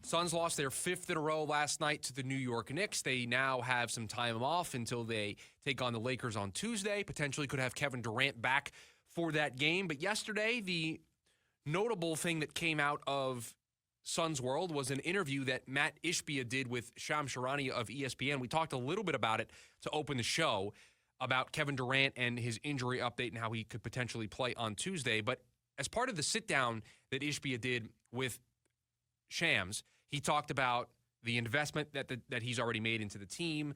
Suns lost their fifth in a row last night to the New York Knicks. They now have some time off until they take on the Lakers on Tuesday. Potentially could have Kevin Durant back for that game. But yesterday, the notable thing that came out of Suns world was an interview that Matt Ishbia did with Shams Charania of ESPN. We talked a little bit about it to open the show about Kevin Durant and his injury update and how he could potentially play on Tuesday. But as part of the sit-down that Ishbia did with Shams, he talked about the investment that he's already made into the team,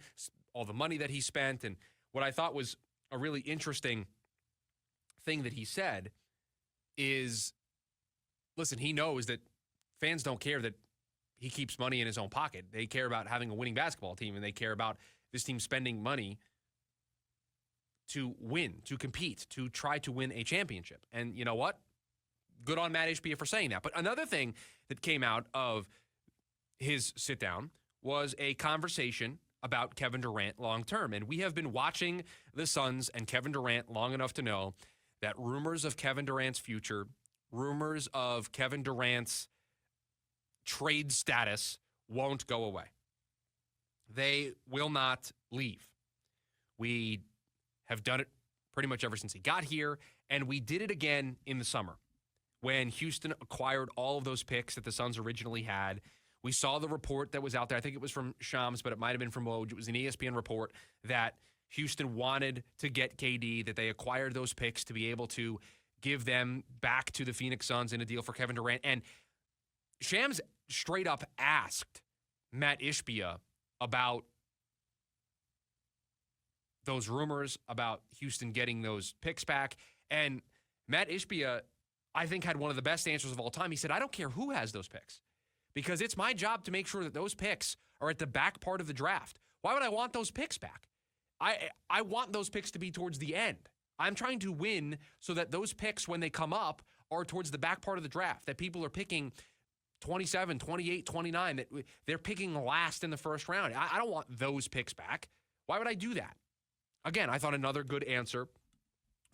all the money that he spent, and what I thought was a really interesting thing that he said is, listen, he knows that fans don't care that he keeps money in his own pocket. They care about having a winning basketball team, and they care about this team spending money to win, to compete, to try to win a championship. And you know what? Good on Matt Ishbia for saying that. But another thing that came out of his sit-down was a conversation about Kevin Durant long-term. And we have been watching the Suns and Kevin Durant long enough to know that rumors of Kevin Durant's future, rumors of Kevin Durant's trade status won't go away. They will not leave. We have done it pretty much ever since he got here, and we did it again in the summer when Houston acquired all of those picks that the Suns originally had. We saw the report that was out there. I think it was from Shams, but it might have been from Woj. It was an ESPN report that Houston wanted to get KD, that they acquired those picks to be able to give them back to the Phoenix Suns in a deal for Kevin Durant. And Shams straight up asked Matt Ishbia about those rumors about Houston getting those picks back. And Matt Ishbia, I think, had one of the best answers of all time. He said, I don't care who has those picks because it's my job to make sure that those picks are at the back part of the draft. Why would I want those picks back? I want those picks to be towards the end. I'm trying to win so that those picks, when they come up, are towards the back part of the draft, that people are picking 27, 28, 29, that they're picking last in the first round. I don't want those picks back. Why would I do that? Again, I thought another good answer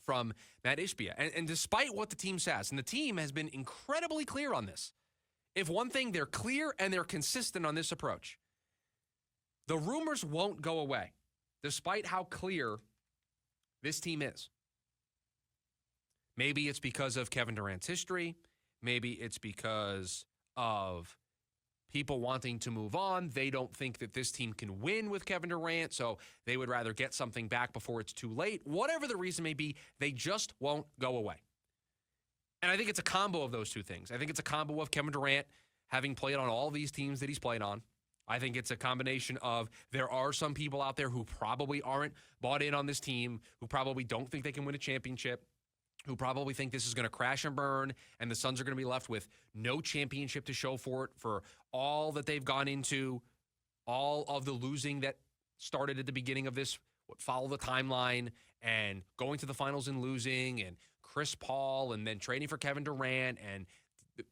from Matt Ishbia. And despite what the team says, and the team has been incredibly clear on this, if one thing, they're clear and they're consistent on this approach, the rumors won't go away, despite how clear this team is. Maybe it's because of Kevin Durant's history. Maybe it's because of people wanting to move on. They don't think that this team can win with Kevin Durant, so they would rather get something back before it's too late. Whatever the reason may be, they just won't go away. And I think it's a combo of those two things. I think it's a combo of Kevin Durant having played on all these teams that he's played on. I think it's a combination of there are some people out there who probably aren't bought in on this team, who probably don't think they can win a championship, who probably think this is going to crash and burn, and the Suns are going to be left with no championship to show for it, for all that they've gone into, all of the losing that started at the beginning of this, follow the timeline, and going to the finals and losing, and Chris Paul, and then trading for Kevin Durant, and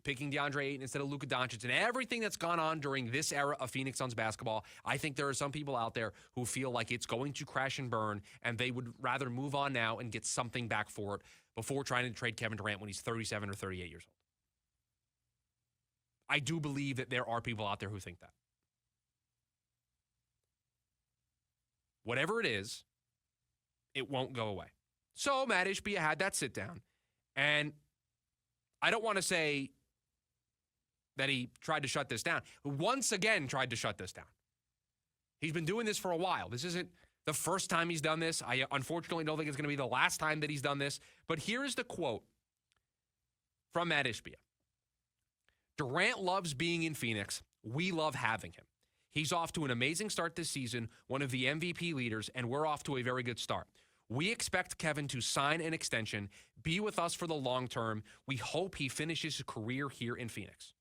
picking DeAndre Ayton instead of Luka Doncic, and everything that's gone on during this era of Phoenix Suns basketball. I think there are some people out there who feel like it's going to crash and burn, and they would rather move on now and get something back for it before trying to trade Kevin Durant when he's 37 or 38 years old. I do believe that there are people out there who think that. Whatever it is, it won't go away. So Matt Ishbia had that sit down, and I don't want to say that he tried to shut this down. Once again tried to shut this down. He's been doing this for a while. This isn't the first time he's done this. I unfortunately don't think it's going to be the last time that he's done this. But here is the quote from Matt Ishbia. Durant loves being in Phoenix. We love having him. He's off to an amazing start this season, one of the MVP leaders, and we're off to a very good start. We expect Kevin to sign an extension, be with us for the long term. We hope he finishes his career here in Phoenix.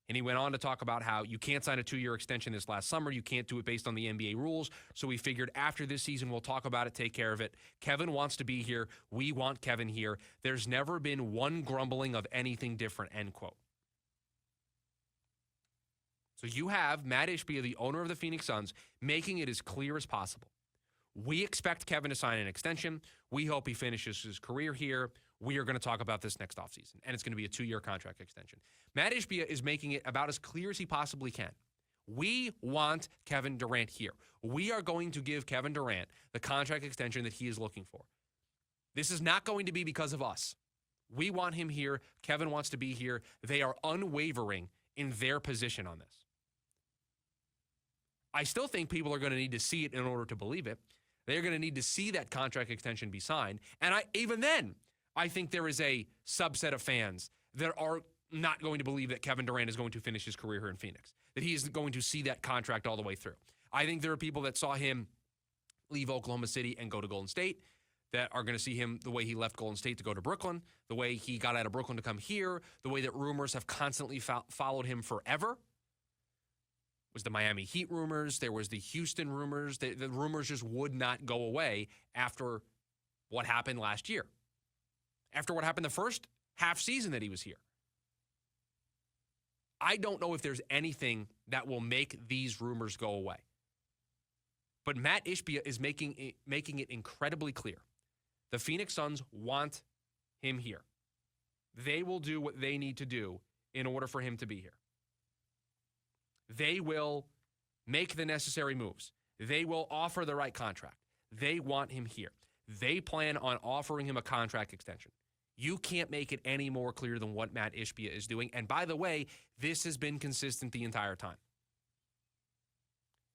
And he went on to talk about how you can't sign a 2-year extension this last summer. You can't do it based on the NBA rules. So we figured after this season, we'll talk about it, take care of it. Kevin wants to be here. We want Kevin here. There's never been one grumbling of anything different, end quote. So you have Matt Ishbia, the owner of the Phoenix Suns, making it as clear as possible. We expect Kevin to sign an extension. We hope he finishes his career here. we are going to talk about this next offseason, and it's going to be a 2-year contract extension. Matt Ishbia is making it about as clear as he possibly can. We want Kevin Durant here. We are going to give Kevin Durant the contract extension that he is looking for. This is not going to be because of us. We want him here. Kevin wants to be here. They are unwavering in their position on this. I still think people are going to need to see it in order to believe it. They're going to need to see that contract extension be signed. And even then, I think there is a subset of fans that are not going to believe that Kevin Durant is going to finish his career here in Phoenix, that he is going to see that contract all the way through. I think there are people that saw him leave Oklahoma City and go to Golden State that are going to see him the way he left Golden State to go to Brooklyn, the way he got out of Brooklyn to come here, the way that rumors have constantly followed him forever. Was the Miami Heat rumors, there was the Houston rumors. The rumors just would not go away after what happened last year, after what happened the first half season that he was here. I don't know if there's anything that will make these rumors go away. But Matt Ishbia is making it incredibly clear. The Phoenix Suns want him here. They will do what they need to do in order for him to be here. They will make the necessary moves. They will offer the right contract. They want him here. They plan on offering him a contract extension. You can't make it any more clear than what Matt Ishbia is doing. And by the way, this has been consistent the entire time.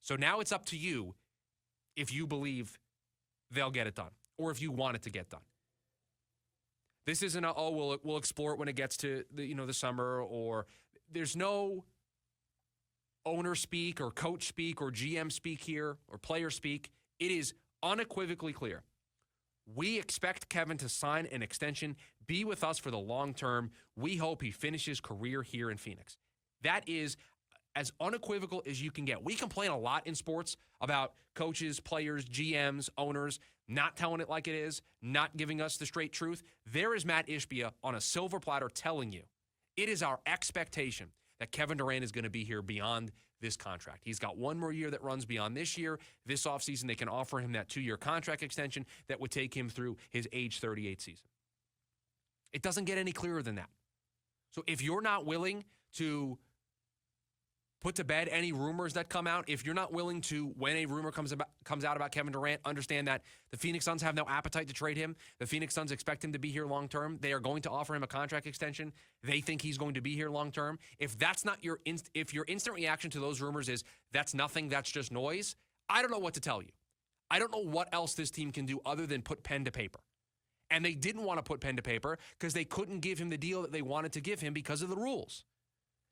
So now it's up to you if you believe they'll get it done or if you want it to get done. This isn't we'll explore it when it gets to the summer, or there's no owner speak or coach speak or GM speak here or player speak. It is unequivocally clear. We expect Kevin to sign an extension, be with us for the long term. We hope he finishes career here in Phoenix. That is as unequivocal as you can get. We complain a lot in sports about coaches, players, GMs, owners not telling it like it is, not giving us the straight truth. There is Matt Ishbia on a silver platter telling you it is our expectation that Kevin Durant is going to be here beyond this contract. He's got one more year that runs beyond this year. This offseason, they can offer him that 2-year contract extension that would take him through his age 38 season. It doesn't get any clearer than that. So if you're not willing to put to bed any rumors that come out, if you're not willing to, when a rumor comes out about Kevin Durant, understand that the Phoenix Suns have no appetite to trade him. The Phoenix Suns expect him to be here long term. They are going to offer him a contract extension. They think he's going to be here long term. If that's not if your instant reaction to those rumors is that's nothing, that's just noise, I don't know what to tell you. I don't know what else this team can do other than put pen to paper. And they didn't want to put pen to paper because they couldn't give him the deal that they wanted to give him because of the rules.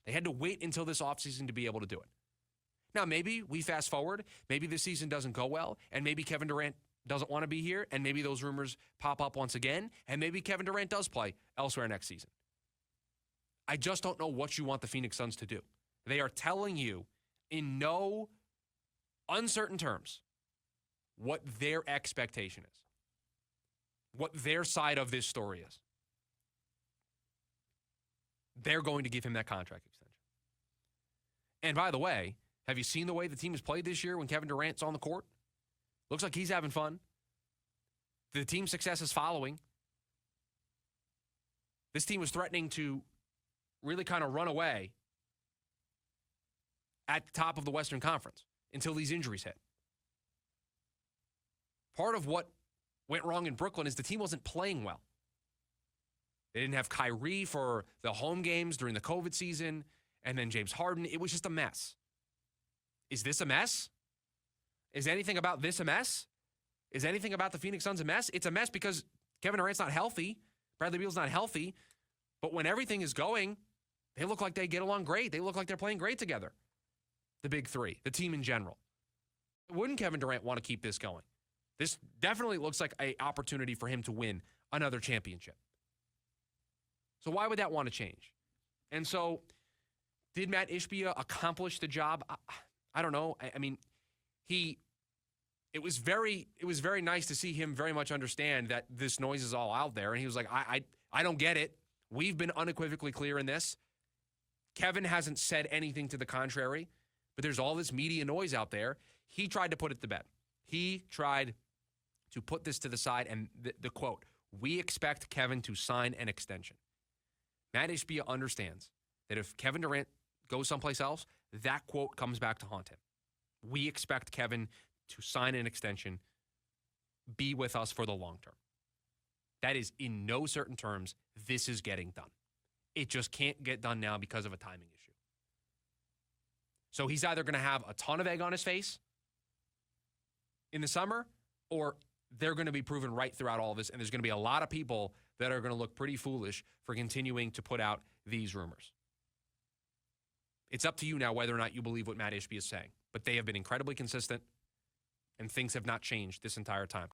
They had to wait until this offseason to be able to do it. Now, maybe we fast forward. Maybe this season doesn't go well, and maybe Kevin Durant doesn't want to be here, and maybe those rumors pop up once again, and maybe Kevin Durant does play elsewhere next season. I just don't know what you want the Phoenix Suns to do. They are telling you in no uncertain terms what their expectation is, what their side of this story is. They're going to give him that contract extension. And by the way, have you seen the way the team has played this year when Kevin Durant's on the court? Looks like he's having fun. The team's success is following. This team was threatening to really kind of run away at the top of the Western Conference until these injuries hit. Part of what went wrong in Brooklyn is the team wasn't playing well. They didn't have Kyrie for the home games during the COVID season, and then James Harden. It was just a mess. Is this a mess? Is anything about this a mess? Is anything about the Phoenix Suns a mess? It's a mess because Kevin Durant's not healthy. Bradley Beal's not healthy. But when everything is going, they look like they get along great. They look like they're playing great together. The big three, the team in general. Wouldn't Kevin Durant want to keep this going? This definitely looks like an opportunity for him to win another championship. So why would that want to change? And so did Matt Ishbia accomplish the job? I don't know. I mean, it was very nice to see him very much understand that this noise is all out there. And he was like, I don't get it. We've been unequivocally clear in this. Kevin hasn't said anything to the contrary, but there's all this media noise out there. He tried to put it to bed. He tried to put this to the side, and the quote, We expect Kevin to sign an extension. Matt Ishbia understands that if Kevin Durant goes someplace else, that quote comes back to haunt him. We expect Kevin to sign an extension, be with us for the long term. That is, in no certain terms, this is getting done. It just can't get done now because of a timing issue. So he's either going to have a ton of egg on his face in the summer, or they're going to be proven right throughout all of this, and there's going to be a lot of people that are going to look pretty foolish for continuing to put out these rumors. It's up to you now whether or not you believe what Matt Ishbia is saying, but they have been incredibly consistent, and things have not changed this entire time.